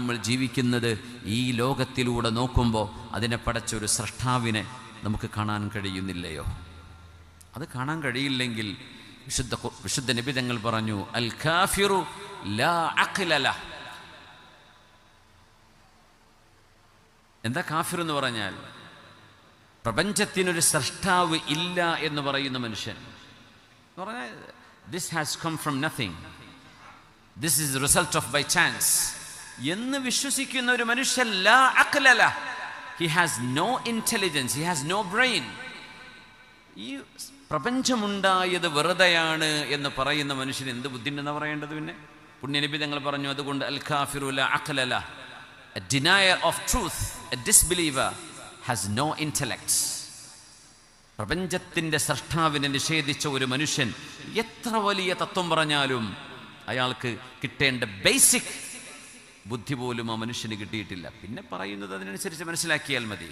നമ്മൾ ജീവിക്കുന്നത് ഈ ലോകത്തിലൂടെ നോക്കുമ്പോൾ അതിനെ പടച്ചൊരു സ്രഷ്ടാവിനെ നമുക്ക് കാണാൻ കഴിയുന്നില്ലയോ? അത് കാണാൻ കഴിയില്ലെങ്കിൽ വിശുദ്ധ നബി തങ്ങൾ പറഞ്ഞു, അൽ കാഫിറു ലാ അഖ്ല ലഹ്. എന്താ കാഫിർ എന്ന് പറഞ്ഞാൽ? പ്രപഞ്ചത്തിനൊരു സ്രഷ്ടാവ് ഇല്ല എന്ന് പറയുന്ന മനുഷ്യൻ. എന്ന് പറഞ്ഞാൽ this has come from nothing, this is result of by chance എന്ന് വിശ്വസിക്കുന്ന ഒരു മനുഷ്യൻ, ലാ അഖ്ല ലഹ്, he has no intelligence, he has no brain. ഈ പ്രപഞ്ചമുണ്ടായത് വെറുതെയാണ് എന്ന് പറയുന്ന മനുഷ്യന് എന്ത് ബുദ്ധിണ്ടെന്ന് പറയേണ്ടത്? പിന്നെ പുണ്യനബി തങ്ങൾ പറഞ്ഞു, അതുകൊണ്ട് അൽ കാഫിറു ലാ അഖ്ല ലഹ്, a denier of truth, a disbeliever has no intellect. പ്രപഞ്ചത്തിൻ്റെ സ്രഷ്ടാവിനെ നിഷേധിച്ച ഒരു മനുഷ്യൻ എത്ര വലിയ തത്വം പറഞ്ഞാലും അയാൾക്ക് കിട്ടേണ്ട ബേസിക് ബുദ്ധി പോലും ആ മനുഷ്യന് കിട്ടിയിട്ടില്ല. പിന്നെ പറയുന്നത് അതിനനുസരിച്ച് മനസ്സിലാക്കിയാൽ മതി.